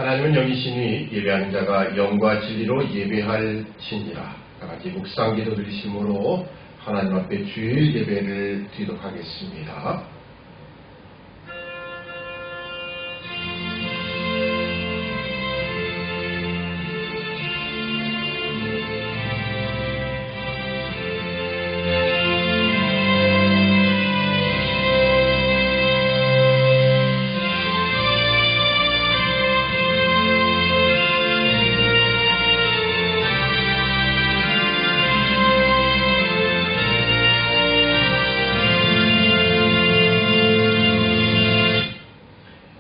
하나님은 영이시니 예배하는 자가 영과 진리로 예배할지니라. 다같이 묵상 기도 드리심으로 하나님 앞에 주일 예배를 드리도록 하겠습니다.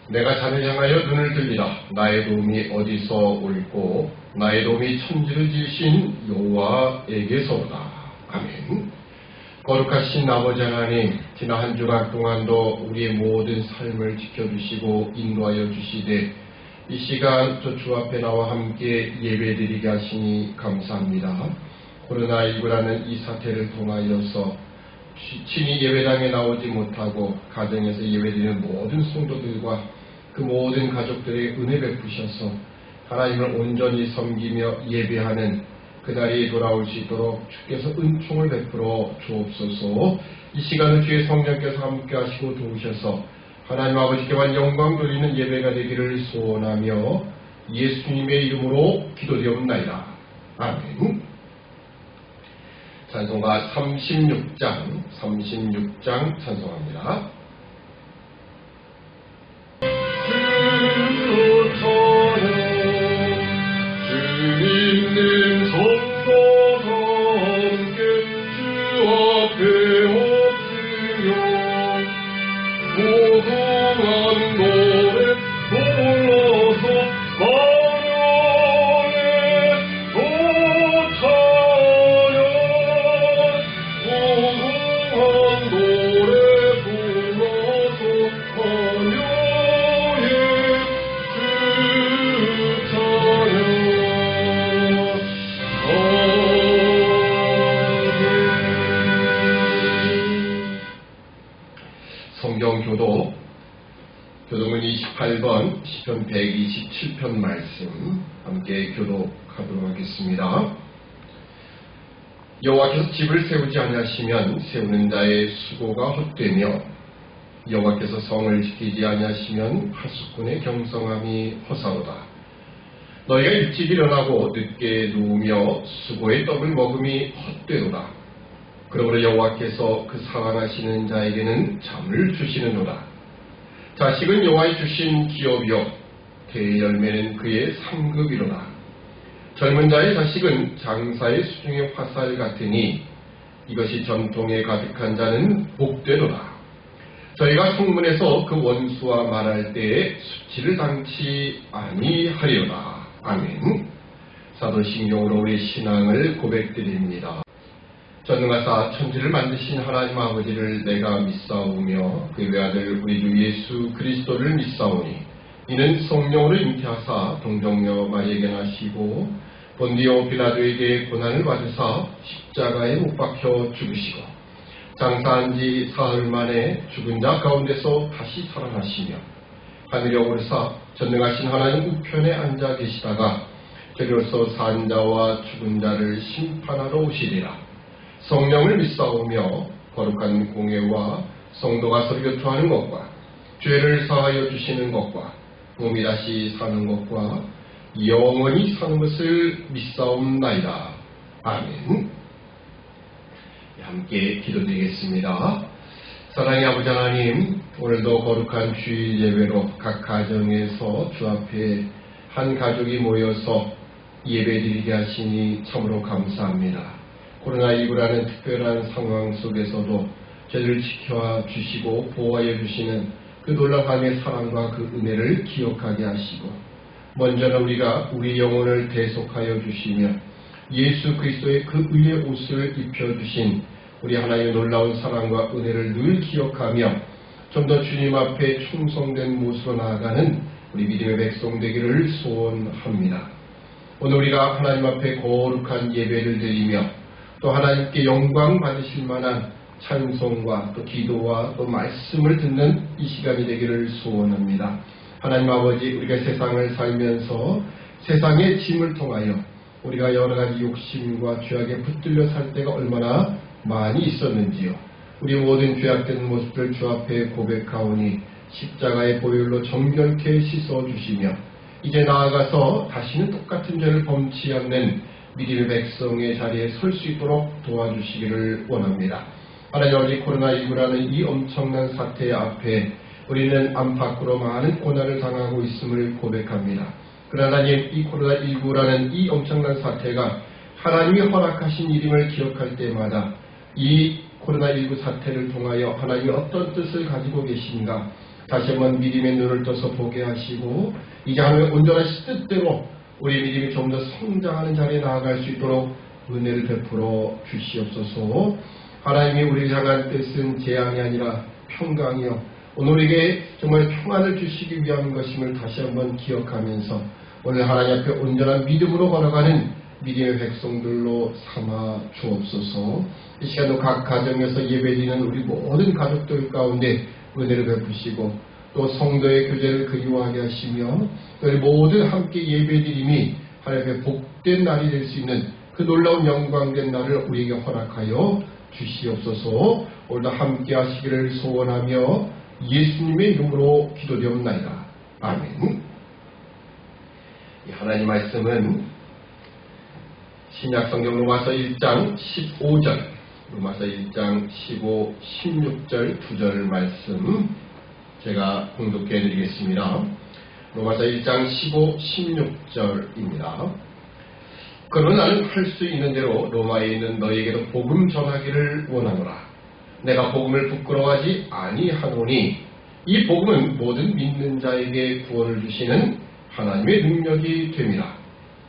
내가 자를 향하여 눈을 들리라. 나의 도움이 어디서 올고 나의 도움이 천지를 지으신 여호와에게서로다. 아멘. 거룩하신 아버지 하나님, 지난 한 주간 동안도 우리의 모든 삶을 지켜주시고 인도하여 주시되 이 시간 저 주 앞에 나와 함께 예배드리게 하시니 감사합니다. 코로나19라는 이 사태를 통하여서 친히 예배당에 나오지 못하고 가정에서 예배드리는 모든 성도들과 그 모든 가족들의 은혜 베푸셔서 하나님을 온전히 섬기며 예배하는 그날이 돌아올 수 있도록 주께서 은총을 베풀어 주옵소서. 이 시간을 주의 성령께서 함께 하시고 도우셔서 하나님 아버지께만 영광 돌리는 예배가 되기를 소원하며 예수님의 이름으로 기도드리옵나이다. 아멘. 찬송가 36장 찬송합니다. 주님님 성도가 함께 주 앞에 엎드려 무궁한 노래 불러서 마녀의 도차려 무궁한 노래 불러서 마녀의 교독은 28번 시편 127편 말씀 함께 교독하도록 하겠습니다. 여호와께서 집을 세우지 아니하시면 세우는 자의 수고가 헛되며 여호와께서 성을 지키지 아니하시면 하수꾼의 경성함이 허사로다. 너희가 일찍 일어나고 늦게 누우며 수고의 떡을 먹음이 헛되도다. 그러므로 여호와께서 그 사랑하시는 자에게는 잠을 주시는도다. 자식은 여호와의 주신 기업이요 태의 열매는 그의 상급이로다. 젊은 자의 자식은 장사의 수중의 화살 같으니 이것이 전통에 가득한 자는 복되도다. 저희가 성문에서 그 원수와 말할 때에 수치를 당치 아니하리로다. 아멘. 사도신경으로 우리 신앙을 고백드립니다. 전능하사 천지를 만드신 하나님 아버지를 내가 믿사오며 그의 외아들 우리 주 예수 그리스도를 믿사오니 이는 성령으로 잉태하사 동정녀 마리아에게 나시고 본디오 빌라도에게 고난을 받으사 십자가에 못 박혀 죽으시고 장사한 지 사흘 만에 죽은 자 가운데서 다시 살아나시며 하늘에 오르사 전능하신 하나님 우편에 앉아 계시다가 저리로서 산 자와 죽은 자를 심판하러 오시리라. 성령을 믿사오며 거룩한 공예와 성도가 서로 교통하는 것과 죄를 사하여 주시는 것과 몸이 다시 사는 것과 영원히 사는 것을 믿사옵나이다. 아멘. 함께 기도드리겠습니다. 사랑의 아버지 하나님, 오늘도 거룩한 주일 예배로 각 가정에서 주 앞에 한 가족이 모여서 예배드리게 하시니 참으로 감사합니다. 코로나19라는 특별한 상황 속에서도 저희를 지켜 주시고 보호하여 주시는 그 놀라움의 사랑과 그 은혜를 기억하게 하시고 먼저는 우리가 우리 영혼을 대속하여 주시며 예수 그리스도의 그 의의 옷을 입혀주신 우리 하나님의 놀라운 사랑과 은혜를 늘 기억하며 좀 더 주님 앞에 충성된 모습으로 나아가는 우리 믿음의 백성 되기를 소원합니다. 오늘 우리가 하나님 앞에 거룩한 예배를 드리며 또 하나님께 영광 받으실 만한 찬송과 또 기도와 또 말씀을 듣는 이 시간이 되기를 소원합니다. 하나님 아버지, 우리가 세상을 살면서 세상의 짐을 통하여 우리가 여러 가지 욕심과 죄악에 붙들려 살 때가 얼마나 많이 있었는지요. 우리 모든 죄악된 모습들 주 앞에 고백하오니 십자가의 보혈로 정결케 씻어주시며 이제 나아가서 다시는 똑같은 죄를 범치 않는 믿음의 백성의 자리에 설 수 있도록 도와주시기를 원합니다. 하나님 아버지, 코로나19라는 이 엄청난 사태 앞에 우리는 안팎으로 많은 고난을 당하고 있음을 고백합니다. 그러나 하나님, 이 코로나19라는 이 엄청난 사태가 하나님이 허락하신 일임을 기억할 때마다 이 코로나19 사태를 통하여 하나님이 어떤 뜻을 가지고 계신가 다시 한번 믿음의 눈을 떠서 보게 하시고 이제 하나님의 온전한 뜻대로 우리 믿음이 좀 더 성장하는 자리에 나아갈 수 있도록 은혜를 베풀어 주시옵소서. 하나님이 우리를 향한 뜻은 재앙이 아니라 평강이요, 오늘 우리에게 정말 평안을 주시기 위한 것임을 다시 한번 기억하면서 오늘 하나님 앞에 온전한 믿음으로 걸어가는 믿음의 백성들로 삼아 주옵소서. 이 시간도 각 가정에서 예배드리는 우리 모든 가족들 가운데 은혜를 베푸시고 또 성도의 교제를 그리워하게 하시며 우리 모든 함께 예배드림이 하나님의 복된 날이 될 수 있는 그 놀라운 영광된 날을 우리에게 허락하여 주시옵소서. 오늘도 함께 하시기를 소원하며 예수님의 이름으로 기도드리옵나이다. 아멘. 하나님 말씀은 신약성경 로마서 1장 15절, 로마서 1장 15, 16절 2절 말씀 제가 공독해 드리겠습니다. 로마서 1장 15, 16절입니다. 그러나 나는 할 수 있는 대로 로마에 있는 너희에게도 복음 전하기를 원하노라. 내가 복음을 부끄러워하지 아니하노니 이 복음은 모든 믿는 자에게 구원을 주시는 하나님의 능력이 됨이라.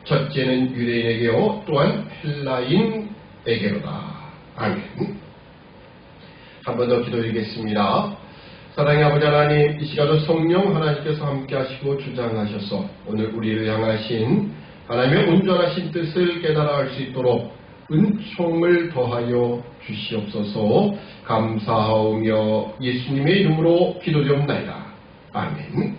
첫째는 유대인에게요 또한 헬라인에게로다. 아멘. 한 번 더 기도드리겠습니다. 사랑의 아버지 하나님, 이 시간도 성령 하나님께서 함께 하시고 주장하셔서 오늘 우리를 향하신 하나님의 온전하신 뜻을 깨달아 알 수 있도록 은총을 더하여 주시옵소서. 감사하오며 예수님의 이름으로 기도드리옵나이다. 아멘.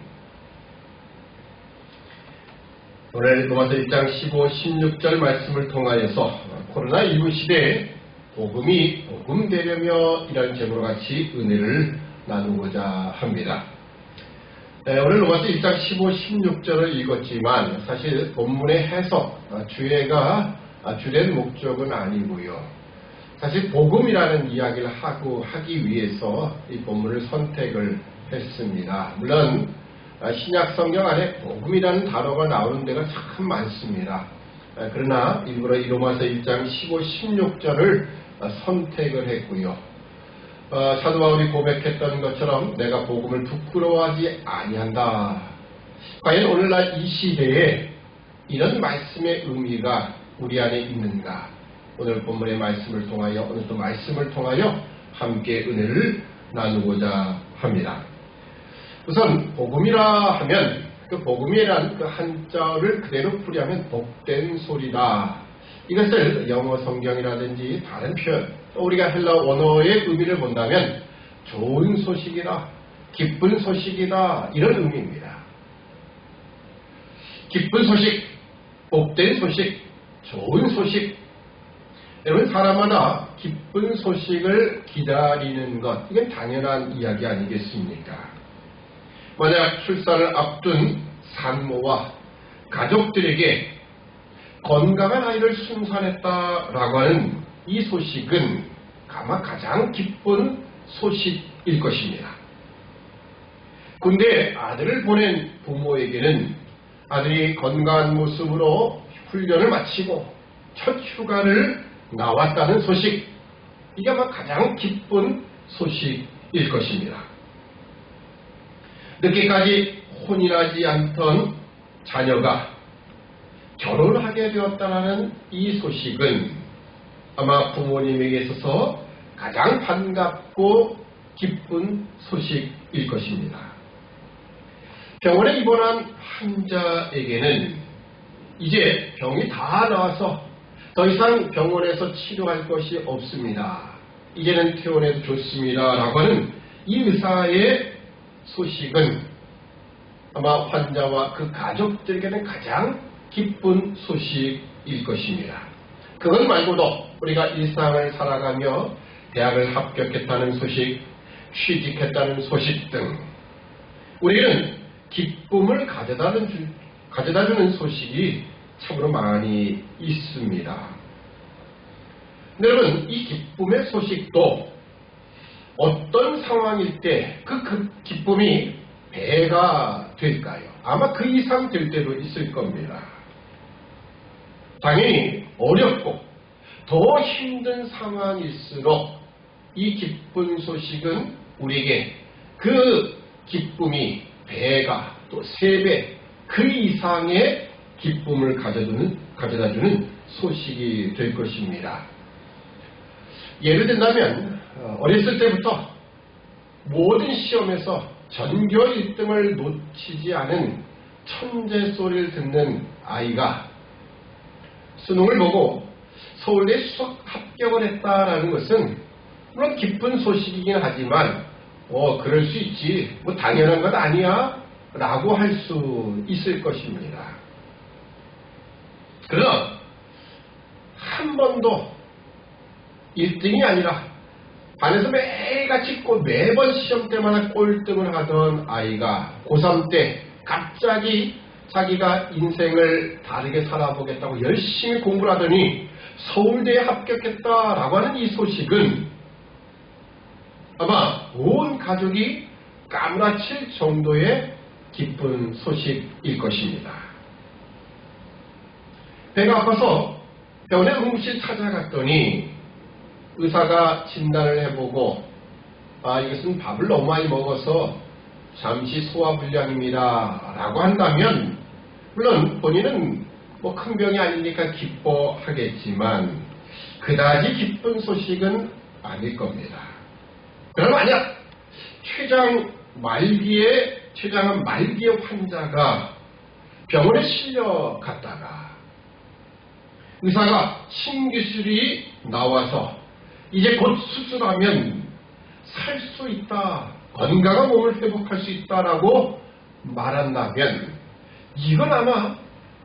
오늘 로마서 1장 15, 16절 말씀을 통하여서 코로나19 시대에 복음이 복음되려며 이라는 제목으로 같이 은혜를 나누고자 합니다. 오늘 로마서 1장 15, 16절을 읽었지만 사실 본문의 해석, 주례가 주된 목적은 아니고요. 사실 복음이라는 이야기를 하기 위해서 이 본문을 선택을 했습니다. 물론 신약 성경 안에 복음이라는 단어가 나오는 데가 참 많습니다. 그러나 일부러 이 로마서 1장 15, 16절을 선택을 했고요. 사도 바울이 고백했던 것처럼 내가 복음을 부끄러워하지 아니한다. 과연 오늘날 이 시대에 이런 말씀의 의미가 우리 안에 있는가? 오늘 본문의 말씀을 통하여, 오늘 또 말씀을 통하여 함께 은혜를 나누고자 합니다. 우선 복음이라 하면 그 복음이란 그 한자를 그대로 풀이하면 복된 소리다. 이것을 영어 성경이라든지 다른 표현, 또 우리가 헬라 원어의 의미를 본다면 좋은 소식이다, 기쁜 소식이다, 이런 의미입니다. 기쁜 소식, 복된 소식, 좋은 소식. 여러분, 사람마다 기쁜 소식을 기다리는 것, 이건 당연한 이야기 아니겠습니까? 만약 출산을 앞둔 산모와 가족들에게 건강한 아이를 순산했다라고 하는 이 소식은 아마 가장 기쁜 소식일 것입니다. 근데 아들을 보낸 부모에게는 아들이 건강한 모습으로 훈련을 마치고 첫 휴가를 나왔다는 소식, 이게 아마 가장 기쁜 소식일 것입니다. 늦게까지 혼인하지 않던 자녀가 결혼을 하게 되었다는 이 소식은 아마 부모님에게 있어서 가장 반갑고 기쁜 소식일 것입니다. 병원에 입원한 환자에게는 이제 병이 다 나아서 더 이상 병원에서 치료할 것이 없습니다. 이제는 퇴원해도 좋습니다. 라고 하는 이 의사의 소식은 아마 환자와 그 가족들에게는 가장 기쁜 소식일 것입니다. 그것 말고도 우리가 일상을 살아가며 대학을 합격했다는 소식, 취직했다는 소식 등 우리는 기쁨을 가져다주는 소식이 참으로 많이 있습니다. 여러분, 이 기쁨의 소식도 어떤 상황일 때 그 기쁨이 배가 될까요? 아마 그 이상 될 때도 있을 겁니다. 당연히 어렵고 더 힘든 상황일수록 이 기쁜 소식은 우리에게 그 기쁨이 배가 또 3배 그 이상의 기쁨을 가져다주는 소식이 될 것입니다. 예를 든다면 어렸을 때부터 모든 시험에서 전교 1등을 놓치지 않은 천재 소리를 듣는 아이가 수능을 보고 서울대 수석 합격을 했다라는 것은 물론 기쁜 소식이긴 하지만 그럴 수 있지, 뭐 당연한 건 아니야 라고 할 수 있을 것입니다. 그러나 한 번도 1등이 아니라 반에서 매일같이 매번 시험 때마다 꼴등을 하던 아이가 고3 때 갑자기 자기가 인생을 다르게 살아보겠다고 열심히 공부를 하더니 서울대에 합격했다라고 하는 이 소식은 아마 온 가족이 까무라칠 정도의 기쁜 소식일 것입니다. 배가 아파서 병원에 응급실 찾아갔더니 의사가 진단을 해보고 이것은 밥을 너무 많이 먹어서 잠시 소화불량입니다 라고 한다면 물론 본인은 뭐 큰 병이 아니니까 기뻐하겠지만 그다지 기쁜 소식은 아닐 겁니다. 그럼 만약 췌장암 말기의 환자가 병원에 실려갔다가 의사가 신기술이 나와서 이제 곧 수술하면 살 수 있다, 건강한 몸을 회복할 수 있다라고 말한다면 이건 아마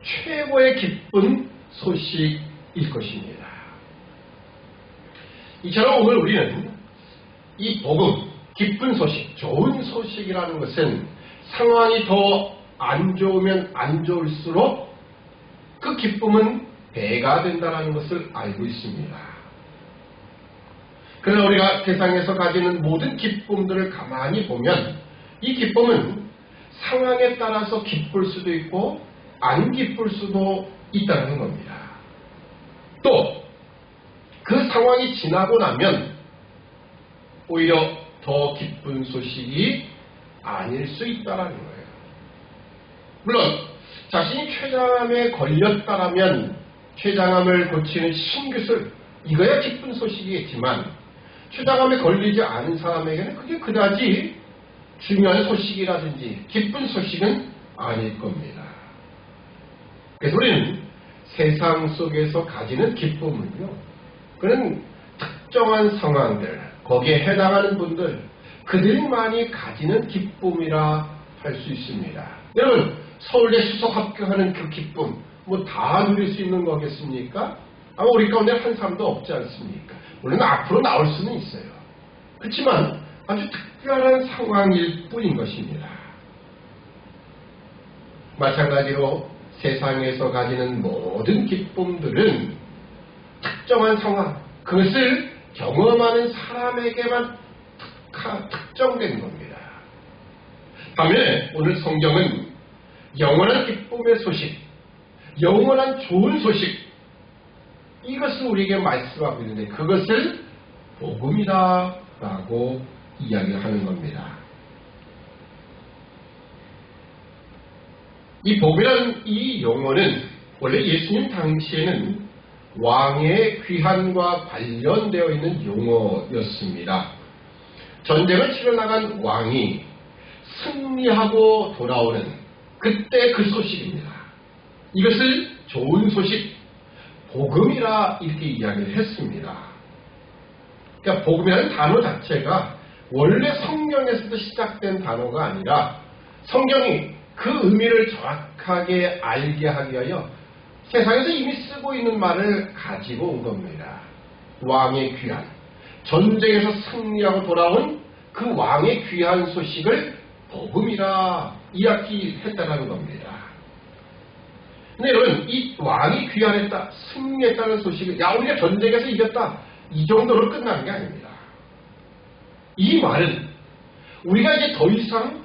최고의 기쁜 소식일 것입니다. 이처럼 오늘 우리는 이 복음, 기쁜 소식, 좋은 소식이라는 것은 상황이 더 안 좋으면 안 좋을수록 그 기쁨은 배가 된다는 것을 알고 있습니다. 그러나 우리가 세상에서 가지는 모든 기쁨들을 가만히 보면 이 기쁨은 상황에 따라서 기쁠 수도 있고 안 기쁠 수도 있다는 겁니다. 또 그 상황이 지나고 나면 오히려 더 기쁜 소식이 아닐 수 있다는 거예요. 물론 자신이 췌장암에 걸렸다라면 췌장암을 고치는 신기술, 이거야 기쁜 소식이겠지만 췌장암에 걸리지 않은 사람에게는 그게 그다지 중요한 소식이라든지 기쁜 소식은 아닐 겁니다. 그래서 우리는 세상 속에서 가지는 기쁨은요, 그는 특정한 상황들, 거기에 해당하는 분들, 그들만이 가지는 기쁨이라 할 수 있습니다. 여러분, 서울대 수석 합격하는 그 기쁨, 뭐 다 누릴 수 있는 거겠습니까? 아마 우리 가운데 한 사람도 없지 않습니까? 물론 앞으로 나올 수는 있어요. 그렇지만 아주 특별한 상황일 뿐인 것입니다. 마찬가지로 세상에서 가지는 모든 기쁨들은 특정한 상황, 그것을 경험하는 사람에게만 특정된 겁니다. 반면에 오늘 성경은 영원한 기쁨의 소식, 영원한 좋은 소식, 이것을 우리에게 말씀하고 있는데 그것을 복음이다라고 이야기하는 겁니다. 이 복음이라는 이 용어는 원래 예수님 당시에는 왕의 귀환과 관련되어 있는 용어였습니다. 전쟁을 치러 나간 왕이 승리하고 돌아오는 그때 그 소식입니다. 이것을 좋은 소식, 복음이라 이렇게 이야기를 했습니다. 그러니까 복음이라는 단어 자체가 원래 성경에서도 시작된 단어가 아니라 성경이 그 의미를 정확하게 알게 하기 위하여 세상에서 이미 쓰고 있는 말을 가지고 온 겁니다. 왕의 귀한, 전쟁에서 승리하고 돌아온 그 왕의 귀한 소식을 복음이라 이야기했다는 겁니다. 근데 여러분, 이 왕이 귀환했다, 승리했다는 소식을, 야, 우리가 전쟁에서 이겼다, 이 정도로 끝나는 게 아닙니다. 이 말은 우리가 이제 더 이상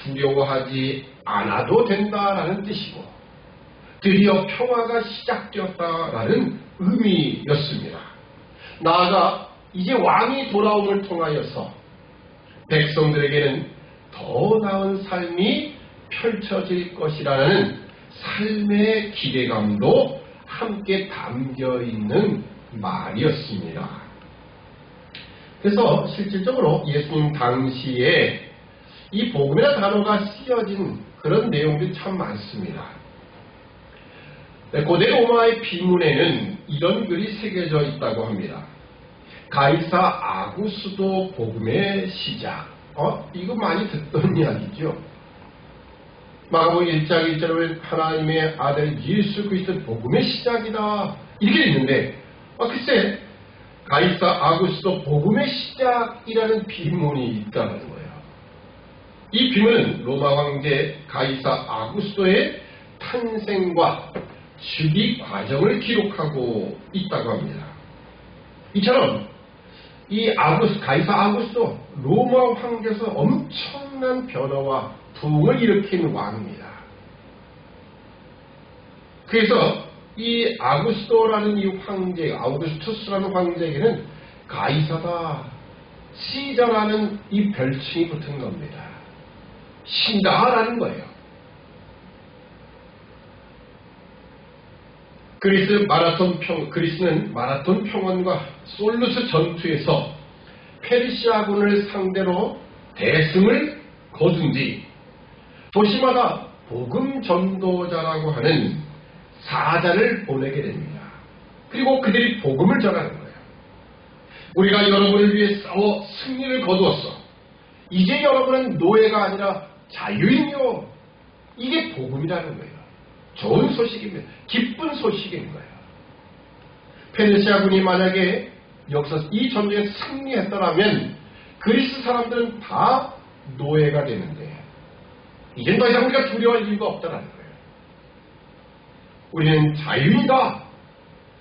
두려워하지 않아도 된다라는 뜻이고, 드디어 평화가 시작되었다라는 의미였습니다. 나아가 이제 왕이 돌아옴을 통하여서 백성들에게는 더 나은 삶이 펼쳐질 것이라는 삶의 기대감도 함께 담겨 있는 말이었습니다. 그래서 실질적으로 예수님 당시에 이 복음이라는 단어가 쓰여진 그런 내용들이 참 많습니다. 고대 로마의 비문에는 이런 글이 새겨져 있다고 합니다. 가이사 아구스도 복음의 시작. 이거 많이 듣던 이야기죠. 마가복음 1장 1절에 하나님의 아들 예수 그리스도 복음의 시작이다, 이렇게 있는데, 글쎄 가이사 아구스도 복음의 시작이라는 비문이 있다는 거예요. 이 비문은 로마 황제 가이사 아구스도의 탄생과 즉위 과정을 기록하고 있다고 합니다. 이처럼 이 가이사 아구스도 로마 황제에서 엄청난 변화와 부흥을 일으킨 왕입니다. 그래서 이 아구스도라는 이 황제, 아우구스투스라는 황제에게는 가이사다, 시저라는 이 별칭이 붙은 겁니다. 신다라는 거예요. 그리스는 마라톤 평원과 솔루스 전투에서 페르시아군을 상대로 대승을 거둔 뒤 도시마다 복음 전도자라고 하는 사자를 보내게 됩니다. 그리고 그들이 복음을 전하는 거예요. 우리가 여러분을 위해 싸워 승리를 거두었어. 이제 여러분은 노예가 아니라 자유인이요. 이게 복음이라는 거예요. 좋은 소식입니다. 기쁜 소식인 거예요. 페르시아군이 만약에 여기서 이 전쟁에 승리했더라면 그리스 사람들은 다 노예가 되는데, 이제 더 이상 우리가 두려워할 이유가 없다는 거예요. 우리는 자유이다.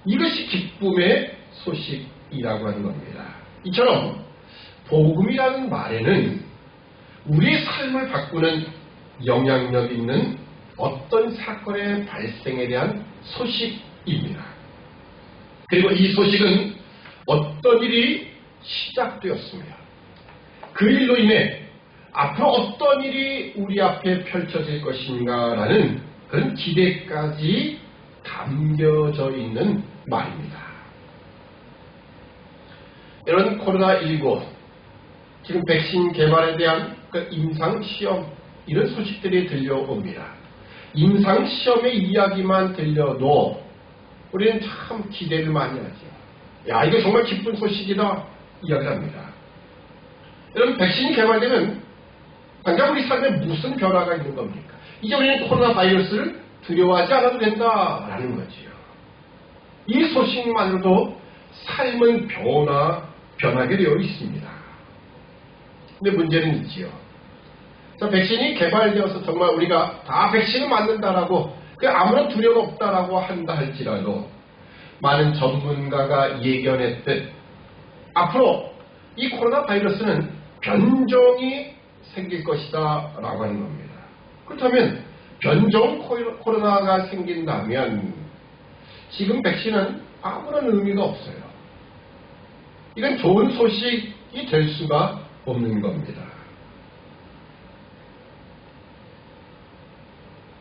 이것이 기쁨의 소식이라고 하는 겁니다. 이처럼 복음이라는 말에는 우리의 삶을 바꾸는 영향력 있는 어떤 사건의 발생에 대한 소식입니다. 그리고 이 소식은 어떤 일이 시작되었으며 그 일로 인해 앞으로 어떤 일이 우리 앞에 펼쳐질 것인가라는 그런 기대까지 담겨져 있는 말입니다. 이런 코로나19, 지금 백신 개발에 대한 그 임상시험, 이런 소식들이 들려옵니다. 임상시험의 이야기만 들려도 우리는 참 기대를 많이 하죠. 야, 이거 정말 기쁜 소식이다 이야기를 합니다. 여러분, 백신이 개발되면 당장 우리 삶에 무슨 변화가 있는 겁니까? 이제 우리는 코로나 바이러스를 두려워하지 않아도 된다라는 거지요. 이 소식만으로도 삶은 변하게 되어 있습니다. 근데 문제는 있지요. 백신이 개발되어서 정말 우리가 다 백신을 맞는다라고, 아무런 두려움 없다라고 한다 할지라도 많은 전문가가 예견했듯 앞으로 이 코로나 바이러스는 변종이 생길 것이다 라고 하는 겁니다. 그렇다면 변종 코로나가 생긴다면 지금 백신은 아무런 의미가 없어요. 이건 좋은 소식이 될 수가 없는 겁니다.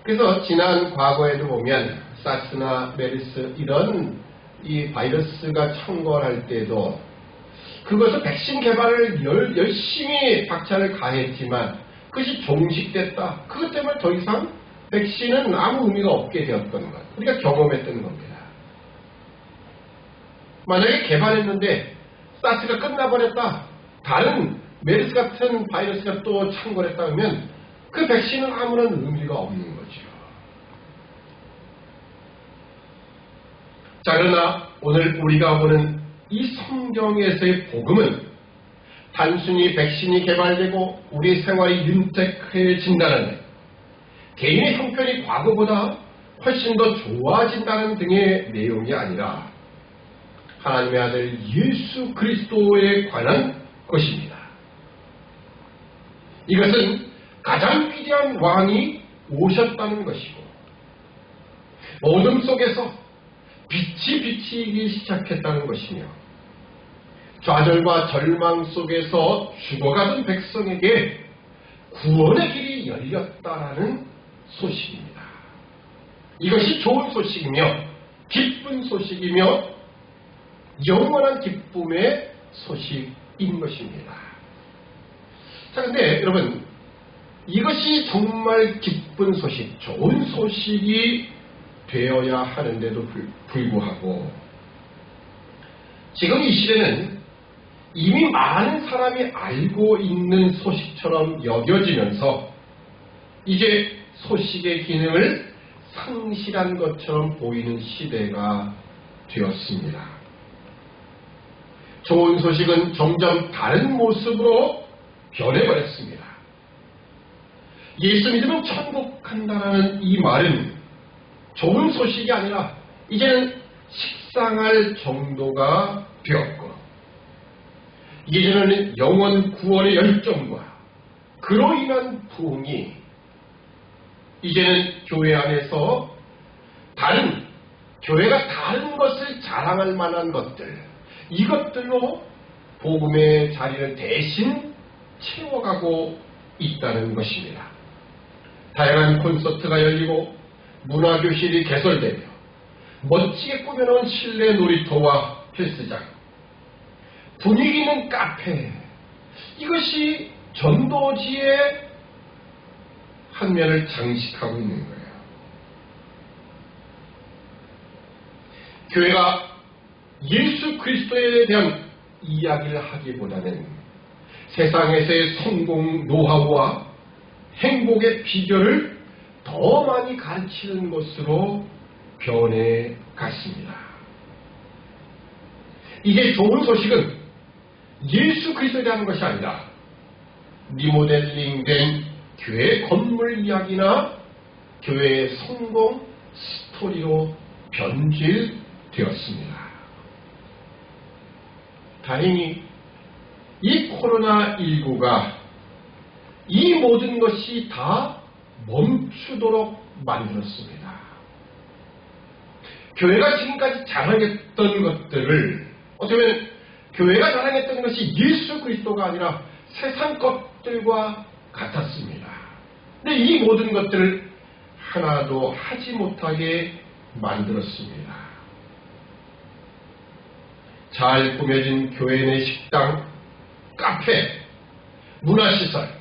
그래서 지난 과거에도 보면 사스나 메르스 이런 이 바이러스가 창궐할 때도 그것을 백신 개발을 열심히 박차를 가했지만 그것이 종식됐다. 그것 때문에 더 이상 백신은 아무 의미가 없게 되었던 것. 우리가 경험했던 겁니다. 만약에 개발했는데 사스가 끝나버렸다. 다른 메르스 같은 바이러스가 또 창궐했다 하면 그 백신은 아무런 의미가 없는 거죠. 자, 그러나 오늘 우리가 보는 이 성경에서의 복음은 단순히 백신이 개발되고 우리 생활이 윤택해진다는, 개인의 형편이 과거보다 훨씬 더 좋아진다는 등의 내용이 아니라 하나님의 아들 예수 그리스도에 관한 것입니다. 이것은 가장 위대한 왕이 오셨다는 것이고, 어둠 속에서 빛이 비치기 시작했다는 것이며, 좌절과 절망 속에서 죽어가던 백성에게 구원의 길이 열렸다라는 소식입니다. 이것이 좋은 소식이며 기쁜 소식이며 영원한 기쁨의 소식인 것입니다. 자, 근데 여러분, 이것이 정말 기쁜 소식, 좋은 소식이 되어야 하는데도 불구하고 지금 이 시대는 이미 많은 사람이 알고 있는 소식처럼 여겨지면서 이제 소식의 기능을 상실한 것처럼 보이는 시대가 되었습니다. 좋은 소식은 점점 다른 모습으로 변해버렸습니다. 예수 믿으면 천국 간다라는 이 말은 좋은 소식이 아니라 이제는 식상할 정도가 되었고, 예전에는 영원 구원의 열정과 그로 인한 부흥이 이제는 교회 안에서 교회가 다른 것을 자랑할 만한 것들, 이것들로 복음의 자리를 대신 채워가고 있다는 것입니다. 다양한 콘서트가 열리고 문화교실이 개설되며 멋지게 꾸며놓은 실내 놀이터와 헬스장, 분위기 있는 카페, 이것이 전도지의 한 면을 장식하고 있는 거예요. 교회가 예수 그리스도에 대한 이야기를 하기보다는 세상에서의 성공 노하우와 행복의 비결을 더 많이 가르치는 것으로 변해갔습니다. 이게 좋은 소식은 예수 그리스도에 대한 것이 아니라 리모델링된 교회 건물 이야기나 교회의 성공 스토리로 변질되었습니다. 다행히 이 코로나19가 이 모든 것이 다 멈추도록 만들었습니다. 교회가 지금까지 자랑했던 것들을, 어떻게 보면 교회가 자랑했던 것이 예수 그리스도가 아니라 세상 것들과 같았습니다. 근데 이 모든 것들을 하나도 하지 못하게 만들었습니다. 잘 꾸며진 교회 내 식당, 카페, 문화시설,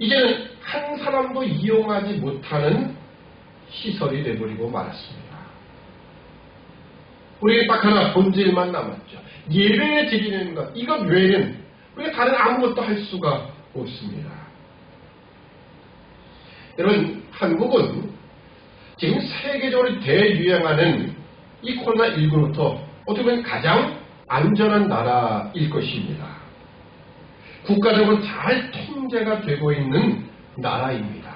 이제는 한 사람도 이용하지 못하는 시설이 되어버리고 말았습니다. 우리에게 딱 하나 본질만 남았죠. 예배 드리는 것, 이것 외에는 우리가 다른 아무것도 할 수가 없습니다. 여러분, 한국은 지금 세계적으로 대유행하는 이 코로나19로부터 어떻게 보면 가장 안전한 나라일 것입니다. 국가적으로 잘 통제가 되고 있는 나라입니다.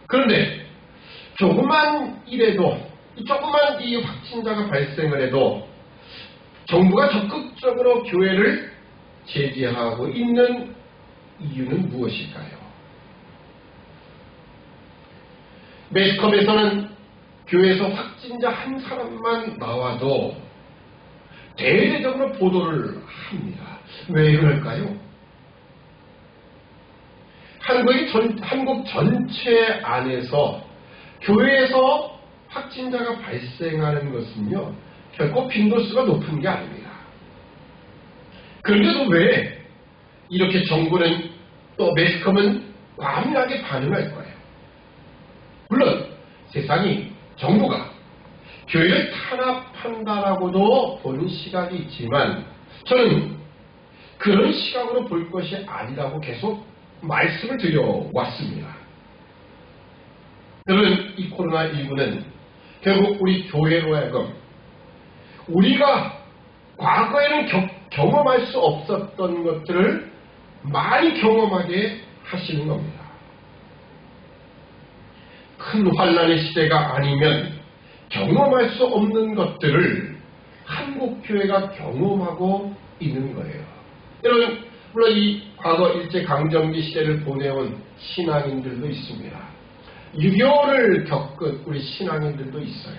그런데 조그만 이 확진자가 발생을 해도 정부가 적극적으로 교회를 제지하고 있는 이유는 무엇일까요? 매스컴에서는 교회에서 확진자 한 사람만 나와도 대대적으로 보도를 합니다. 왜 그럴까요? 한국 전체 안에서 교회에서 확진자가 발생하는 것은요, 결코 빈도수가 높은 게 아닙니다. 그런데도 왜 이렇게 정부는 또 매스컴은 과민하게 반응할 거예요? 물론 세상이, 정부가 교회를 탄압한다라고도 보는 시각이 있지만, 저는 그런 시각으로 볼 것이 아니라고 계속 말씀을 드려왔습니다. 여러분, 이 코로나19는 결국 우리 교회로 하여금 우리가 과거에는 경험할 수 없었던 것들을 많이 경험하게 하시는 겁니다. 큰 환난의 시대가 아니면 경험할 수 없는 것들을 한국교회가 경험하고 있는 거예요. 여러분, 물론 이 과거 일제강점기 시대를 보내온 신앙인들도 있습니다. 6.25를 겪은 우리 신앙인들도 있어요.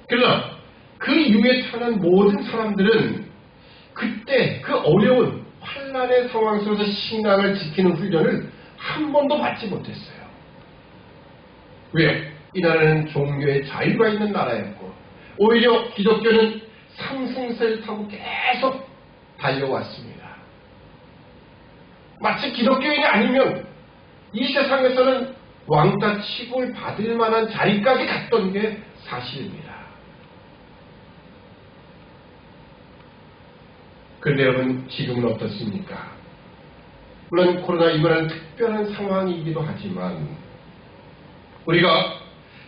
그러나 그 이후에 태어난 모든 사람들은 그때 그 어려운 환난의 상황 속에서 신앙을 지키는 훈련을 한 번도 받지 못했어요. 왜? 이 나라는 종교의 자유가 있는 나라였고 오히려 기독교는 상승세를 타고 계속 달려왔습니다. 마치 기독교인이 아니면 이 세상에서는 왕따 취급을 받을 만한 자리까지 갔던 게 사실입니다. 그런데 여러분, 지금은 어떻습니까? 물론 코로나19라는 특별한 상황이기도 하지만 우리가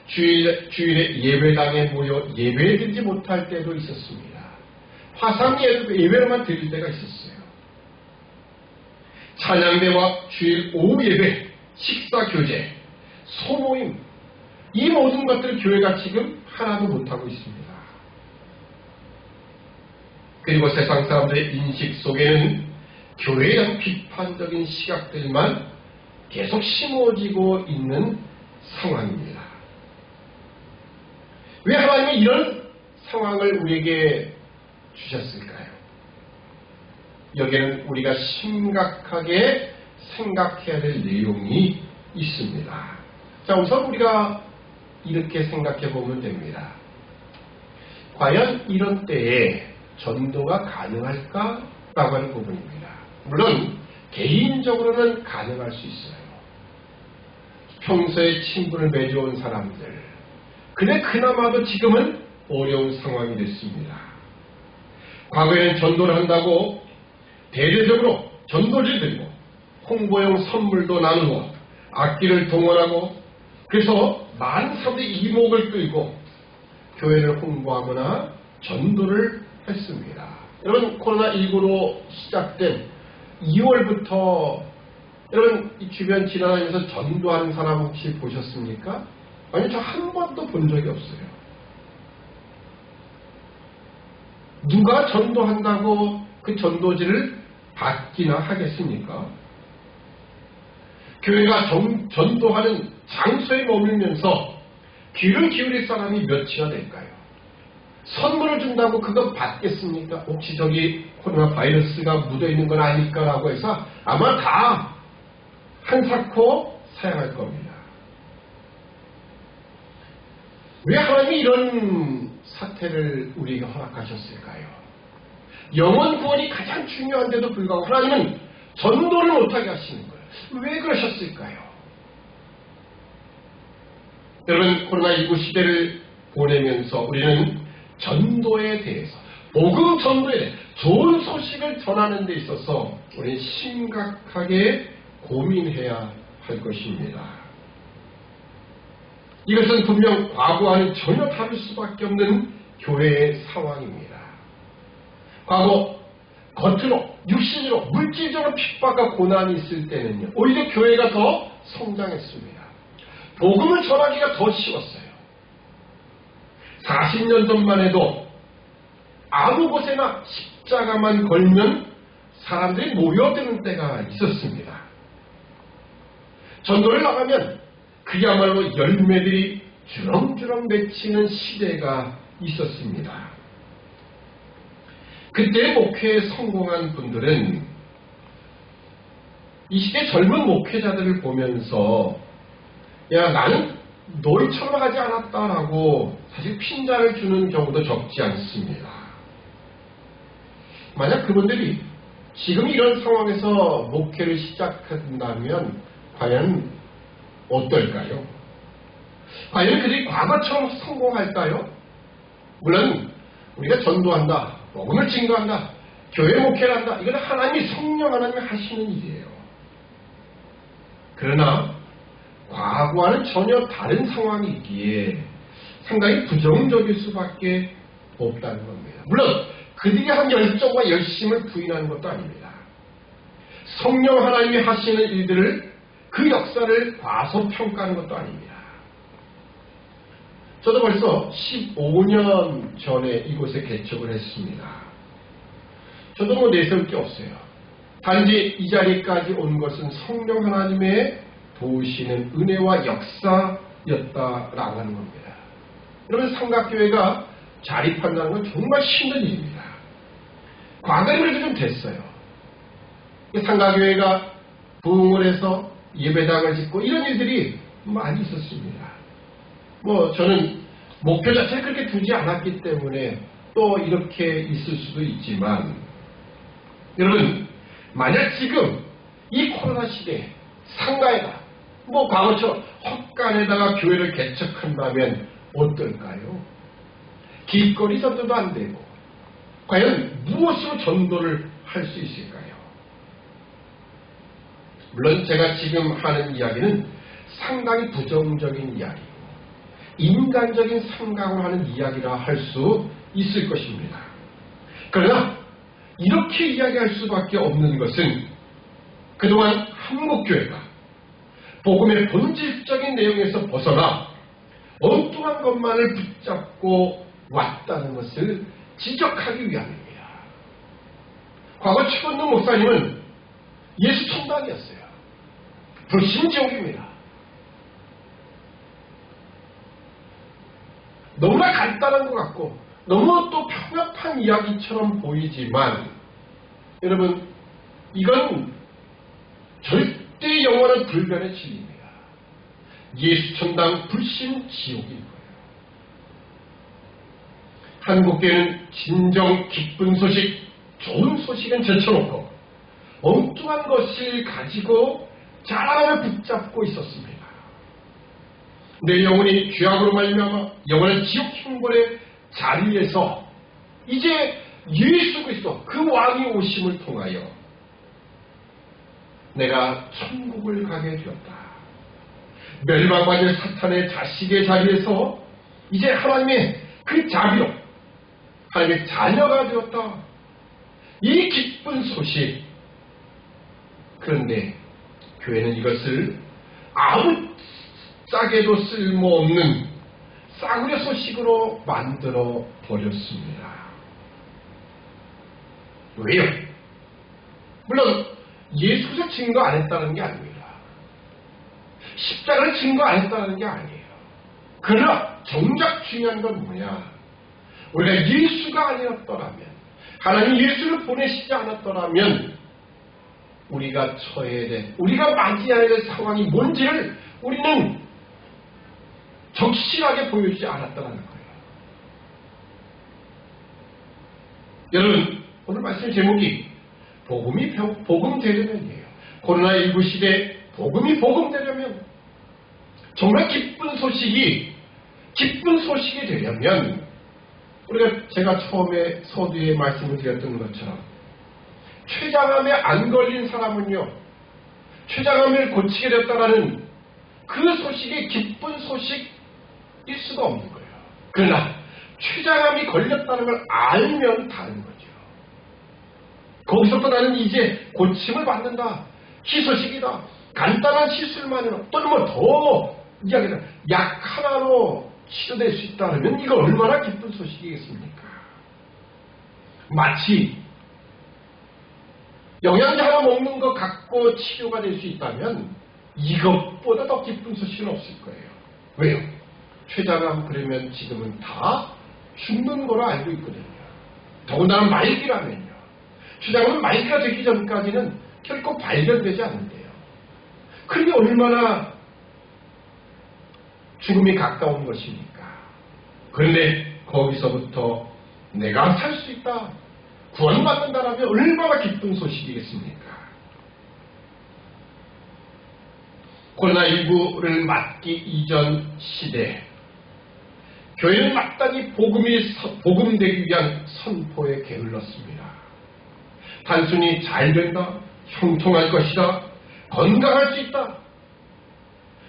주일에 예배당에 모여 예배드리지 못할 때도 있었습니다. 화상 예배로만 드릴 때가 있었어요. 찬양대와 주일 오후 예배, 식사 교제, 소모임, 이 모든 것들을 교회가 지금 하나도 못하고 있습니다. 그리고 세상 사람들의 인식 속에는 교회에 대한 비판적인 시각들만 계속 심어지고 있는 상황입니다. 왜 하나님이 이런 상황을 우리에게 주셨을까요? 여기에는 우리가 심각하게 생각해야 될 내용이 있습니다. 자, 우선 우리가 이렇게 생각해 보면 됩니다. 과연 이런 때에 전도가 가능할까? 라고 하는 부분입니다. 물론 개인적으로는 가능할 수 있어요. 평소에 친분을 맺어온 사람들, 근데 그나마도 지금은 어려운 상황이 됐습니다. 과거에는 전도를 한다고 대대적으로 전도지를 들고 홍보용 선물도 나누고 악기를 동원하고 그래서 많은 사람들이 이목을 끌고 교회를 홍보하거나 전도를 했습니다. 여러분, 코로나19로 시작된 2월부터 여러분 이 주변 지나다니면서 전도하는 사람 혹시 보셨습니까? 아니, 저 한 번도 본 적이 없어요. 누가 전도한다고 그 전도지를 받기나 하겠습니까? 교회가 전도하는 장소에 머물면서 귀를 기울일 사람이 몇이나 될까요? 선물을 준다고 그거 받겠습니까? 혹시 저기 코로나 바이러스가 묻어있는 건 아닐까라고 해서 아마 다 한사코 사양할 겁니다. 왜 하나님이 이런 사태를 우리에게 허락하셨을까요? 영혼 구원이 가장 중요한데도 불구하고 하나님은 전도를 못하게 하시는 거예요. 왜 그러셨을까요? 여러분, 코로나19 시대를 보내면서 우리는 전도에 대해서, 복음 전도에 대해 좋은 소식을 전하는 데 있어서 우리는 심각하게 고민해야 할 것입니다. 이것은 분명 과거와는 전혀 다를 수밖에 없는 교회의 상황입니다. 과거 겉으로 육신으로 물질적으로 핍박과 고난이 있을 때는요, 오히려 교회가 더 성장했습니다. 복음을 전하기가 더 쉬웠어요. 40년 전만 해도 아무 곳에나 십자가만 걸면 사람들이 모여드는 때가 있었습니다. 전도를 나가면 그야말로 열매들이 주렁주렁 맺히는 시대가 있었습니다. 그때 목회에 성공한 분들은 이 시대 젊은 목회자들을 보면서 야, 나는 너희처럼 하지 않았다라고 사실 핀잔을 주는 경우도 적지 않습니다. 만약 그분들이 지금 이런 상황에서 목회를 시작한다면 과연 어떨까요? 과연 그들이 과거처럼 성공할까요? 물론 우리가 전도한다, 복음을 증거한다, 교회 목회를 한다. 이건 하나님이 성령 하나님이 하시는 일이에요. 그러나 과거와는 전혀 다른 상황이 있기에 상당히 부정적일 수밖에 없다는 겁니다. 물론 그들이 한 열정과 열심을 부인하는 것도 아닙니다. 성령 하나님이 하시는 일들을 그 역사를 과소평가하는 것도 아닙니다. 저도 벌써 15년 전에 이곳에 개척을 했습니다. 저도 뭐 내세울 게 없어요. 단지 이 자리까지 온 것은 성령 하나님의 도우시는 은혜와 역사였다라고 하는 겁니다. 여러분, 삼각교회가 자립한다는 건 정말 힘든 일입니다. 과거에 그래도 좀 됐어요. 삼각교회가 부흥을 해서 예배당을 짓고 이런 일들이 많이 있었습니다. 뭐 저는 목표 자체를 그렇게 두지 않았기 때문에 또 이렇게 있을 수도 있지만, 여러분, 만약 지금 이 코로나 시대에 상가에다 뭐 과거처럼 헛간에다가 교회를 개척한다면 어떨까요? 길거리 전도도 안 되고 과연 무엇으로 전도를 할 수 있을까요? 물론 제가 지금 하는 이야기는 상당히 부정적인 이야기고 인간적인 생각을 하는 이야기라 할 수 있을 것입니다. 그러나 이렇게 이야기할 수밖에 없는 것은 그동안 한국교회가 복음의 본질적인 내용에서 벗어나 엉뚱한 것만을 붙잡고 왔다는 것을 지적하기 위함입니다. 과거 최건동 목사님은 예수 천당이었어요. 불신지옥입니다. 너무나 간단한 것 같고 너무 또 평합한 이야기처럼 보이지만, 여러분, 이건 절대 영원한 불변의 진리입니다. 예수 천당 불신 지옥인 거예요. 한국교회는 진정 기쁜 소식, 좋은 소식은 제쳐놓고 엉뚱한 것을 가지고 자랑을 붙잡고 있었습니다. 내 영혼이 죄악으로 말미암아 영원한 지옥 형벌의 자리에서 이제 예수 그리스도 그 왕이 오심을 통하여 내가 천국을 가게 되었다. 멸망받을 사탄의 자식의 자리에서 이제 하나님의 그 자비로 하나님의 자녀가 되었다. 이 기쁜 소식. 그런데 교회는 이것을 아무 짝에도 쓸모없는 싸구려 소식으로 만들어 버렸습니다. 왜요? 물론 예수께서 증거 안 했다는 게 아닙니다. 십자가를 증거 안 했다는 게 아니에요. 그러나 정작 중요한 건 뭐냐? 우리가 예수가 아니었더라면, 하나님 예수를 보내시지 않았더라면 우리가 처해야 될, 우리가 맞이해야 될 상황이 뭔지를 우리는 적실하게 보여주지 않았다는 거예요. 여러분, 오늘 말씀 제목이 복음이 복음되려면이에요. 코로나19 시대에 복음이 복음되려면, 정말 기쁜 소식이 되려면, 우리가 제가 처음에 서두에 말씀을 드렸던 것처럼 췌장암에 안 걸린 사람은요, 췌장암을 고치게 됐다라는 그 소식이 기쁜 소식일 수가 없는 거예요. 그러나 췌장암이 걸렸다는 걸 알면 다른 거죠. 거기서부터 나는 이제 고침을 받는다, 희소식이다, 간단한 시술만으로 또는 뭐 더 이야기는 약 하나로 치료될 수 있다면 이거 얼마나 기쁜 소식이겠습니까? 마치 영양제 하나 먹는 거 갖고 치료가 될 수 있다면 이것보다 더 기쁜 소식은 없을 거예요. 왜요? 췌장암 그러면 지금은 다 죽는 거로 알고 있거든요. 더군다나 말기라면요. 췌장암은 말기가 되기 전까지는 결코 발견되지 않는데요. 그게 얼마나 죽음이 가까운 것입니까? 그런데 거기서부터 내가 살 수 있다, 구원받는다라면 얼마나 기쁜 소식이겠습니까? 코로나19를 맞기 이전 시대, 교회는 마땅히 복음되기 위한 선포에 게을렀습니다. 단순히 잘 된다, 형통할 것이다, 건강할 수 있다,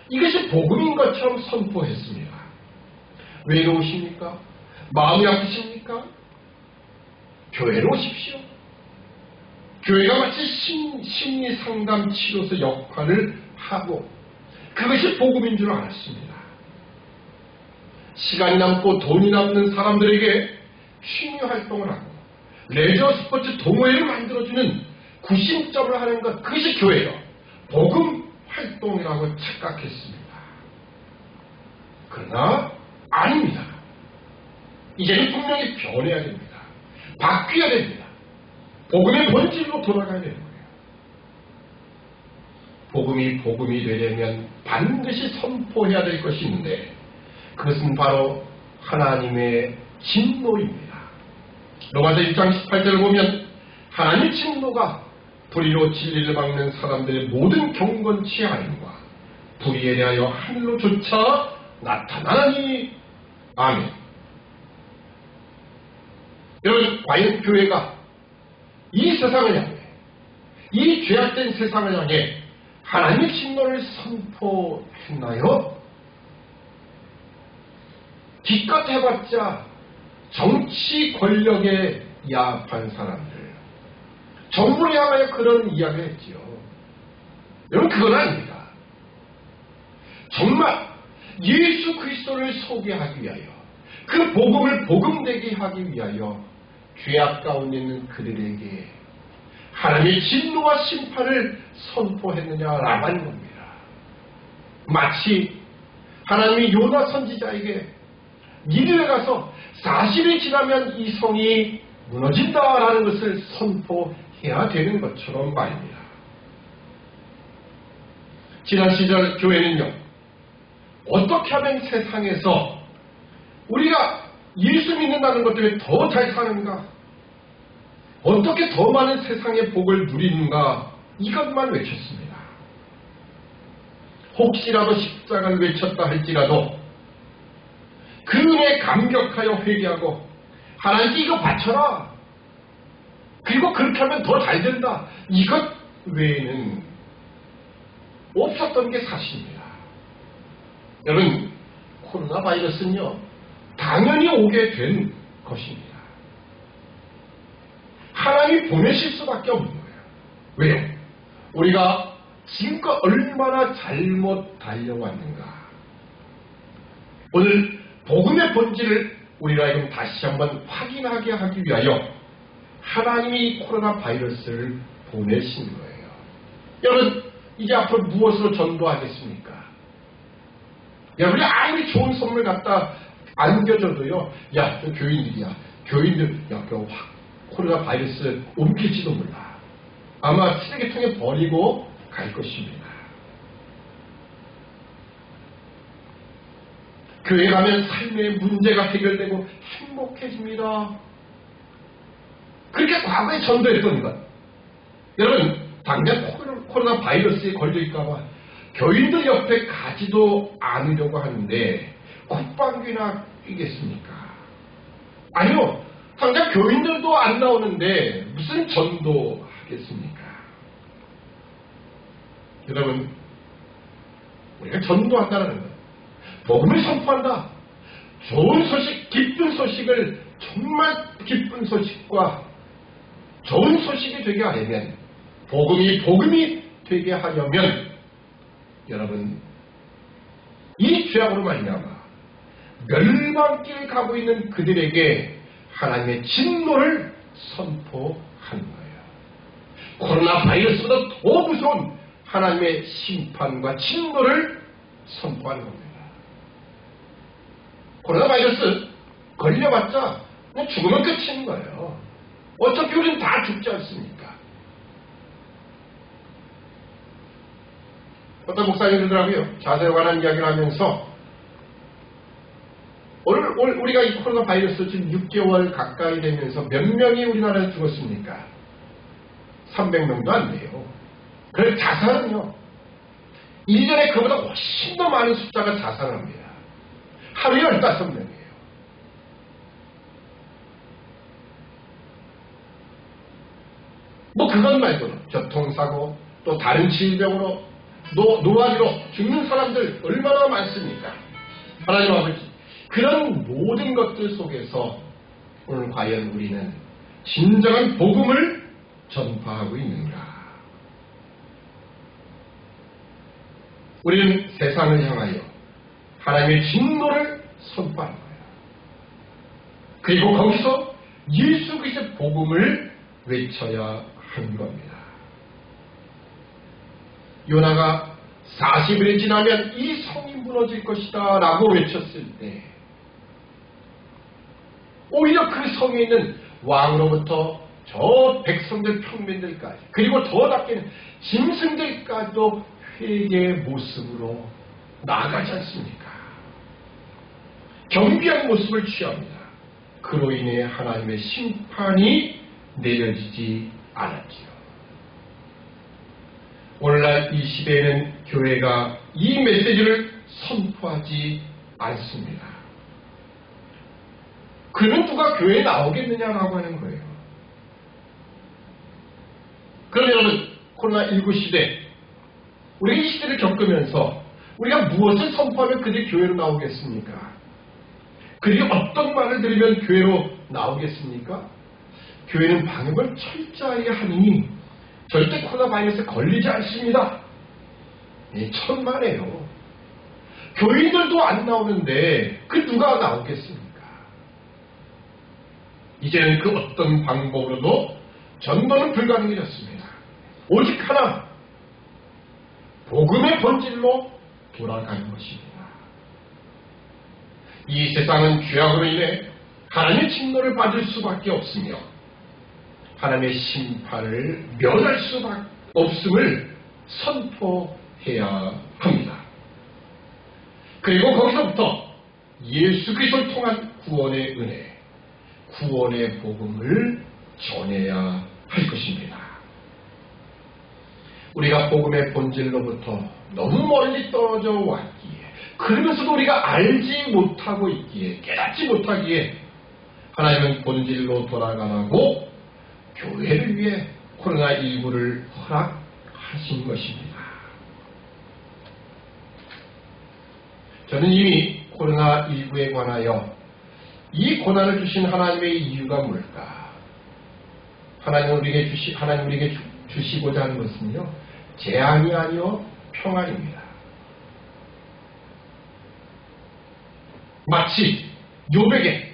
이것이 복음인 것처럼 선포했습니다. 외로우십니까? 마음이 아프십니까? 교회로 오십시오. 교회가 마치 심리상담 치료소 역할을 하고 그것이 복음인 줄 알았습니다. 시간이 남고 돈이 남는 사람들에게 취미 활동을 하고 레저 스포츠 동호회를 만들어주는 구심점을 하는 것, 그것이 교회요. 복음 활동이라고 착각했습니다. 그러나 아닙니다. 이제는 분명히 변해야 됩니다. 바뀌어야 됩니다. 복음의 본질로 돌아가야 되는 거예요. 복음이 되려면 반드시 선포해야 될 것이 있는데 그것은 바로 하나님의 진노입니다. 로마서 1장 18절을 보면 하나님의 진노가 불의로 진리를 막는 사람들의 모든 경건치 아님과 불의에 대하여 하늘로조차 나타나니. 아멘. 여러분, 과연 교회가 이 세상을 향해, 이 죄악된 세상을 향해 하나님의 진노를 선포했나요? 기껏 해봤자 정치 권력에 야합한 사람들, 정부를 향하여 그런 이야기를 했지요. 여러분, 그건 아닙니다. 정말 예수 그리스도를 소개하기 위하여, 그 복음을 복음되게 하기 위하여 죄악 가운데 있는 그들에게 하나님의 진노와 심판을 선포했느냐라고 하는 겁니다. 마치 하나님이 요나 선지자에게 니느웨 가서 40일 지나면 이 성이 무너진다라는 것을 선포해야 되는 것처럼 말입니다. 지난 시절 교회는요, 어떻게 하면 세상에서 우리가 예수 믿는다는 것 때문에 더 잘 사는가, 어떻게 더 많은 세상의 복을 누리는가, 이것만 외쳤습니다. 혹시라도 십자가를 외쳤다 할지라도 그 은혜에 감격하여 회개하고 하나님께 이거 바쳐라, 그리고 그렇게 하면 더 잘 된다, 이것 외에는 없었던 게 사실입니다. 여러분, 코로나 바이러스는요 당연히 오게 된 것입니다. 하나님이 보내실 수밖에 없는 거예요. 왜요? 우리가 지금껏 얼마나 잘못 달려왔는가. 오늘 복음의 본질을 우리가 지금 다시 한번 확인하게 하기 위하여 하나님이 코로나 바이러스를 보내신 거예요. 여러분, 이제 앞으로 무엇으로 전도하겠습니까? 여러분이 아무리 좋은 선물 갖다 안겨줘도요, 야, 저 교인들이야, 교인들, 야, 코로나 바이러스 옮길지도 몰라. 아마 쓰레기통에 버리고 갈 것입니다. 교회 가면 삶의 문제가 해결되고 행복해집니다. 그렇게 과거에 전도했던 것. 여러분, 당장 코로나 바이러스에 걸릴까봐 교인들 옆에 가지도 않으려고 하는데 국방비나 끼겠습니까? 아니요, 당장 교인들도 안 나오는데 무슨 전도하겠습니까? 여러분, 우리가 전도한다는 것, 복음을 선포한다, 좋은 소식, 기쁜 소식을, 정말 기쁜 소식과 좋은 소식이 되게 하려면, 복음이 되게 하려면, 여러분, 이 죄악으로 말미암아 멸망길 가고 있는 그들에게 하나님의 진노를 선포하는 거예요. 코로나 바이러스보다 더 무서운 하나님의 심판과 진노를 선포하는 겁니다. 코로나 바이러스 걸려봤자 그냥 죽으면 끝인 거예요. 어차피 우리는 다 죽지 않습니까? 어떤 목사님 그러더라고요. 자세에 관한 이야기를 하면서 우리가 이 코로나 바이러스 지금 6개월 가까이 되면서 몇 명이 우리나라에서 죽었습니까? 300명도 안 돼요. 그래서 자살은요, 1년에 그보다 훨씬 더 많은 숫자가 자살합니다. 하루에 15명이에요. 뭐 그것 말고는 교통사고 또 다른 질병으로 노화기로 죽는 사람들 얼마나 많습니까? 하나님 아버지, 그런 모든 것들 속에서 오늘 과연 우리는 진정한 복음을 전파하고 있는가? 우리는 세상을 향하여 하나님의 진노를 선포하는 거예요. 그리고 거기서 예수 그리스도의 복음을 외쳐야 하는 겁니다. 요나가 40일이 지나면 이 성이 무너질 것이다 라고 외쳤을 때 오히려 그 성에 있는 왕으로부터 저 백성들 평민들까지 그리고 더 낮게는 짐승들까지도 회개의 모습으로 나아가지 않습니까? 경비한 모습을 취합니다. 그로 인해 하나님의 심판이 내려지지 않았지요. 오늘날 이 시대에는 교회가 이 메시지를 선포하지 않습니다. 그러면 누가 교회에 나오겠느냐라고 하는 거예요. 그러면 여러분, 코로나19 시대, 우리가 이 시대를 겪으면서 우리가 무엇을 선포하면 그들이 교회로 나오겠습니까? 그들이 어떤 말을 들으면 교회로 나오겠습니까? 교회는 방역을 철저히 하니 절대 코로나 바이러스에 걸리지 않습니다. 천만에요. 교인들도 안 나오는데 그 누가 나오겠습니까? 이제는 그 어떤 방법으로도 전도는 불가능해졌습니다. 오직 하나, 복음의 본질로 돌아가는 것입니다. 이 세상은 죄악으로 인해 하나님의 진노를 받을 수밖에 없으며 하나님의 심판을 면할 수밖에 없음을 선포해야 합니다. 그리고 거기서부터 예수 그리스도를 통한 구원의 은혜, 구원의 복음을 전해야 할 것입니다. 우리가 복음의 본질로부터 너무 멀리 떨어져 왔기에, 그러면서도 우리가 알지 못하고 있기에, 깨닫지 못하기에 하나님은 본질로 돌아가라고 교회를 위해 코로나19를 허락하신 것입니다. 저는 이미 코로나19에 관하여 이 고난을 주신 하나님의 이유가 뭘까? 하나님 우리에게 주시고자 하는 것은요, 재앙이 아니요 평안입니다. 마치 욥에게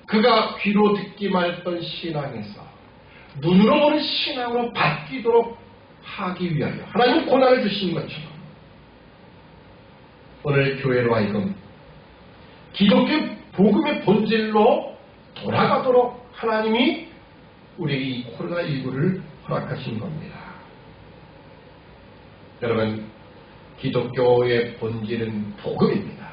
그가 귀로 듣기만 했던 신앙에서 눈으로 보는 신앙으로 바뀌도록 하기 위하여 하나님은 고난을 주신 것처럼 오늘 교회로 하여금 기독교 복음의 본질로 돌아가도록 하나님이 우리에게 이 코로나19를 허락하신 겁니다. 여러분, 기독교의 본질은 복음입니다.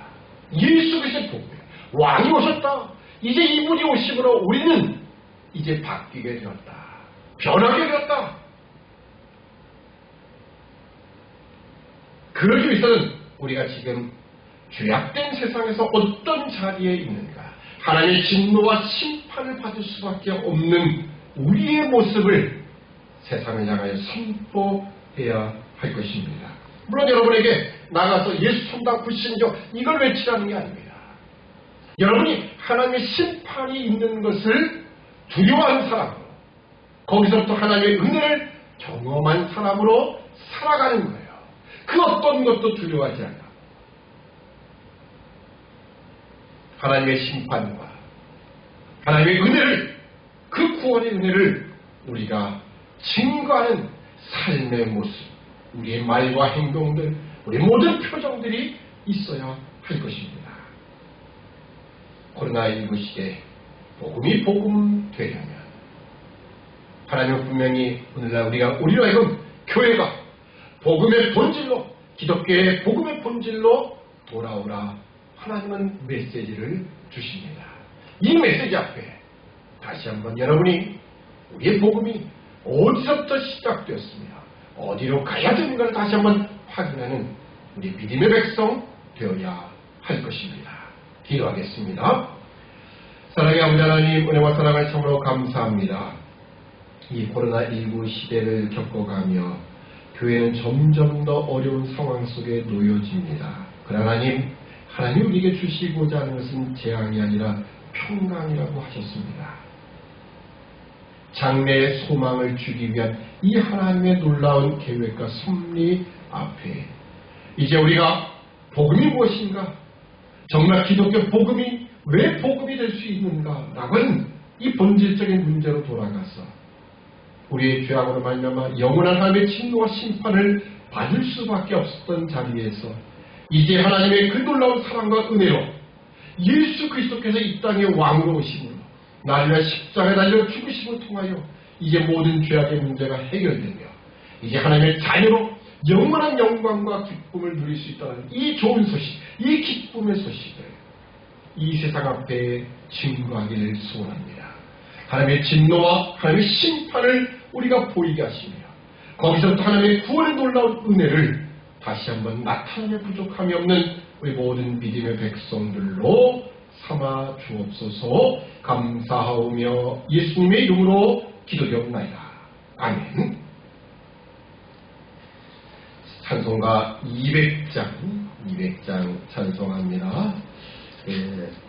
예수 그리스도의 복음이에요. 왕이 오셨다. 이제 이분이 오심으로 우리는 이제 바뀌게 되었다. 변하게 되었다. 그러기 위해서는 우리가 지금 죄악된 세상에서 어떤 자리에 있는가, 하나님의 진노와 심판을 받을 수밖에 없는 우리의 모습을 세상을 향하여 선포해야 할 것입니다. 물론 여러분에게 나가서 예수 성당 불신조 이걸 외치라는 게 아닙니다. 여러분이 하나님의 심판이 있는 것을 두려워하는 사람으로, 거기서부터 하나님의 은혜를 경험한 사람으로 살아가는 거예요. 그 어떤 것도 두려워하지 않아. 하나님의 심판과 하나님의 은혜를, 그 구원의 은혜를 우리가 증거하는 삶의 모습, 우리의 말과 행동들, 우리 모든 표정들이 있어야 할 것입니다. 코로나19 시대 복음이 복음되려면 하나님은 분명히 오늘날 우리로 하여금 교회가 복음의 본질로, 기독교의 복음의 본질로 돌아오라 하나님은 메시지를 주십니다. 이 메시지 앞에 다시 한번 여러분이 우리의 복음이 어디서부터 시작되었으며 어디로 가야 되는가를 다시 한번 확인하는 우리 믿음의 백성 되어야 할 것입니다. 기도하겠습니다. 사랑의 아버지 하나님, 은혜와 사랑을 참으로 감사합니다. 이 코로나19 시대를 겪어가며 교회는 점점 더 어려운 상황 속에 놓여집니다. 그러나 하나님 우리에게 주시고자 하는 것은 재앙이 아니라 평강이라고 하셨습니다. 장래의 소망을 주기 위한 이 하나님의 놀라운 계획과 섭리 앞에 이제 우리가 복음이 무엇인가? 정말 기독교 복음이 왜 복음이 될 수 있는가? 라고 하는 이 본질적인 문제로 돌아가서 우리의 죄악으로 말미암아 영원한 하나님의 진노와 심판을 받을 수밖에 없었던 자리에서 이제 하나님의 그 놀라운 사랑과 은혜로 예수 그리스도께서 이 땅에 왕으로 오심으로 나를 위한 십자가에 달려 죽으심을 통하여 이제 모든 죄악의 문제가 해결되며 이제 하나님의 자녀로 영원한 영광과 기쁨을 누릴 수 있다는 이 좋은 소식, 이 기쁨의 소식을 이 세상 앞에 증거하기를 소원합니다. 하나님의 진노와 하나님의 심판을 우리가 보이게 하시며 거기서부터 하나님의 구원의 놀라운 은혜를 다시 한번 나타내 부족함이 없는 우리 모든 믿음의 백성들로 삼아 주옵소서. 감사하오며 예수님의 이름으로 기도드리옵나이다. 아멘. 찬송가 200장 찬송합니다.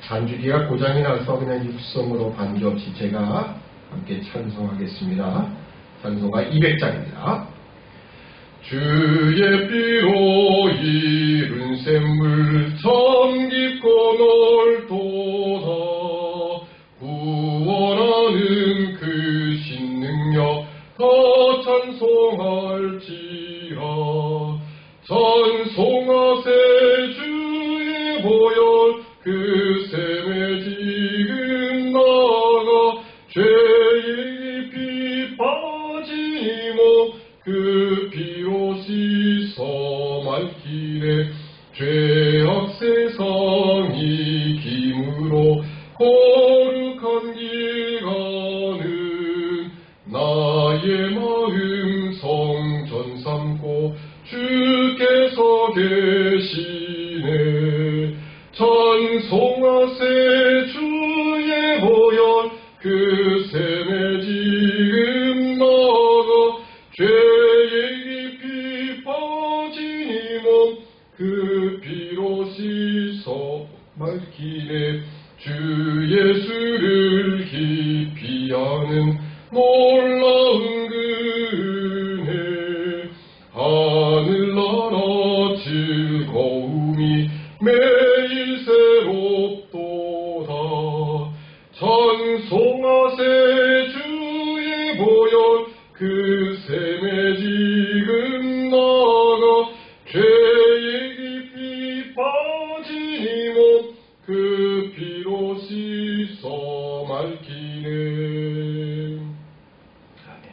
반주기가 고장이 나서 그냥 육성으로 반주 없이 제가 함께 찬송하겠습니다. 찬송가 200장입니다. 주의 피로 이룬 샘물 참 깊고 넓도다. 구원하는 그 신능력 더 찬송할지라. 찬송하세 주의 보혈 그 샘에 지금 나가 죄의 깊이 빠진 몸 그 피로 씻어 맑기에 죄악 세상이 김으로 거룩한 길 가는 나의 마음 성전 삼고 주께서 계시네. 찬송하세 주의 보혈 그 샘에 지금 나가 죄의 깊이 빠진 이 몸 그 피로 씻어 맑기에 주 예수를 깊이 아는 놀라운 은혜. 하늘나라 즐거움이 매일 새롭도다. 찬송하세 주의 보혈 그 샘에 지금 나가 죄의 깊이 빠진 이 몸 그 피로 씻어 맑기네. 아멘.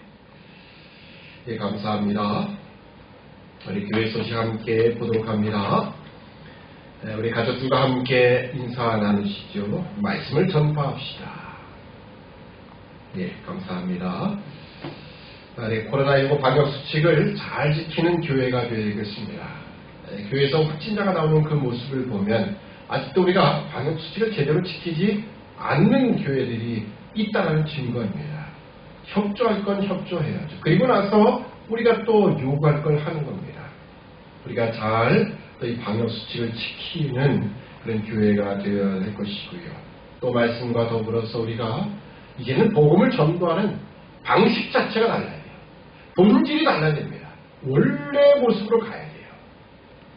예, 감사합니다. 우리 교회 소식 함께 보도록 합니다. 우리 가족들과 함께 인사 나누시죠. 말씀을 전파합시다. 예, 감사합니다. 코로나19 방역수칙을 잘 지키는 교회가 되겠습니다. 교회에서 확진자가 나오는 그 모습을 보면 아직도 우리가 방역수칙을 제대로 지키지 않는 교회들이 있다는 증거입니다. 협조할 건 협조해야죠. 그리고 나서 우리가 또 요구할 걸 하는 겁니다. 우리가 잘 이 방역수칙을 지키는 그런 교회가 되어야 될 것이고요. 또 말씀과 더불어서 우리가 이제는 복음을 전도하는 방식 자체가 달라야 돼요. 본질이 달라야 됩니다. 원래 모습으로 가야 돼요.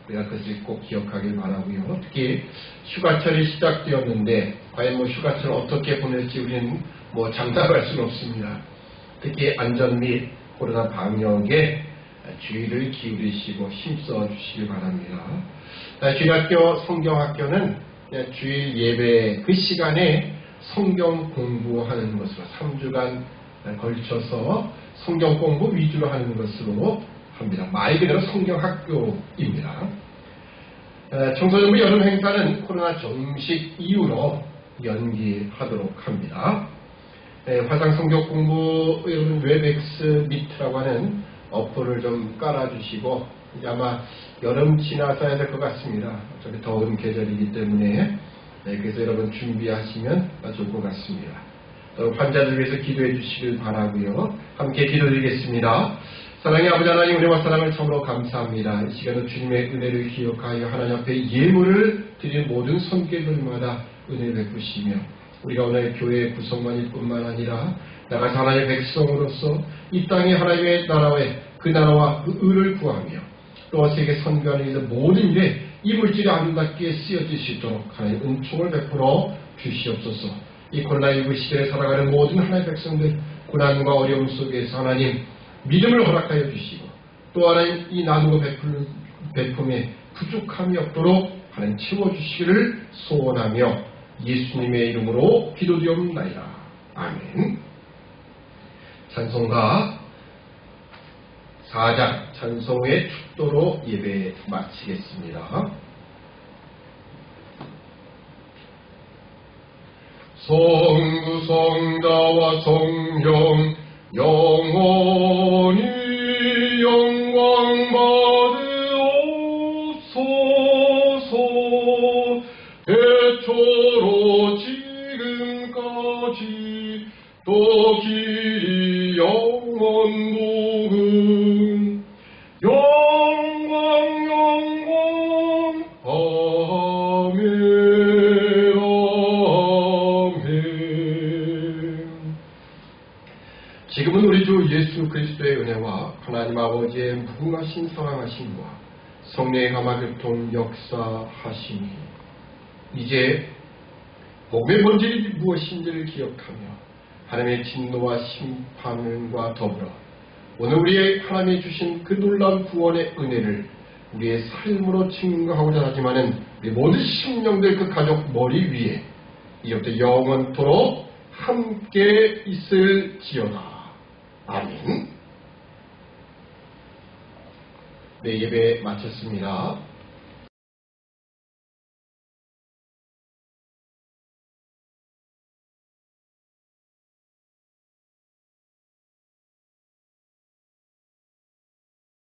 우리가 그것을 꼭 기억하길 바라고요. 특히 휴가철이 시작되었는데 과연 휴가철을 어떻게 보낼지 우리는 장담할 수는 없습니다. 특히 안전 및 코로나 방역에 주의를 기울이시고 힘써 주시기 바랍니다. 주일학교 성경학교는 주일 예배 그 시간에 성경 공부하는 것으로 3주간 걸쳐서 성경 공부 위주로 하는 것으로 합니다. 말 그대로 성경학교입니다. 청소년부 여름 행사는 코로나 정식 이후로 연기하도록 합니다. 화상 성경 공부 여러분 웹엑스 미트라고 하는 어플을 좀 깔아주시고 이제 아마 여름 지나서야 될 것 같습니다. 어차피 더운 계절이기 때문에 그래서 여러분 준비하시면 좋을 것 같습니다. 환자들 위해서 기도해 주시길 바라고요. 함께 기도드리겠습니다. 사랑의 아버지 하나님, 은혜와 사랑을 참으로 감사합니다. 이 시간은 주님의 은혜를 기억하여 하나님 앞에 예물을 드리는 모든 성객들마다 은혜를 베푸시며 우리가 오늘 교회의 구성만일 뿐만 아니라 나가서 하나님의 백성으로서 이 땅에 하나님의 나라에 그 나라와 그 의를 구하며 또 세계 선교하는 일들 모든 일에 이 물질이 아름답게 쓰여질 수 있도록 하나님 은총을 베풀어 주시옵소서. 이 코로나19 시대에 살아가는 모든 하나님의 백성들 고난과 어려움 속에서 하나님 믿음을 허락하여 주시고 또 하나님 이 나누고 베품에 부족함이 없도록 하나님 채워주시기를 소원하며 예수님의 이름으로 기도드리옵나이다. 아멘. 찬송가 4장 찬송의 축도로 예배 마치겠습니다. 성부 성자와 성령 영원히 영광 받으옵소서. 애초로 지금까지 또 길이 영원노은 영광 아멘 아멘. 지금은 우리 주 예수 그리스도의 은혜와 하나님 아버지의 무궁하신 사랑하심과 성령의 감화교통 역사하심이 이제 복음의 본질이 무엇인지를 기억하며 하나님의 진노와 심판과 더불어 오늘 우리의 하나님이 주신 그 놀라운 구원의 은혜를 우리의 삶으로 증거하고자 하지만은 우리 모든 심령들 그 가족 머리 위에 이제부터 영원토록 함께 있을지어다. 아멘. 네, 예배 마쳤습니다.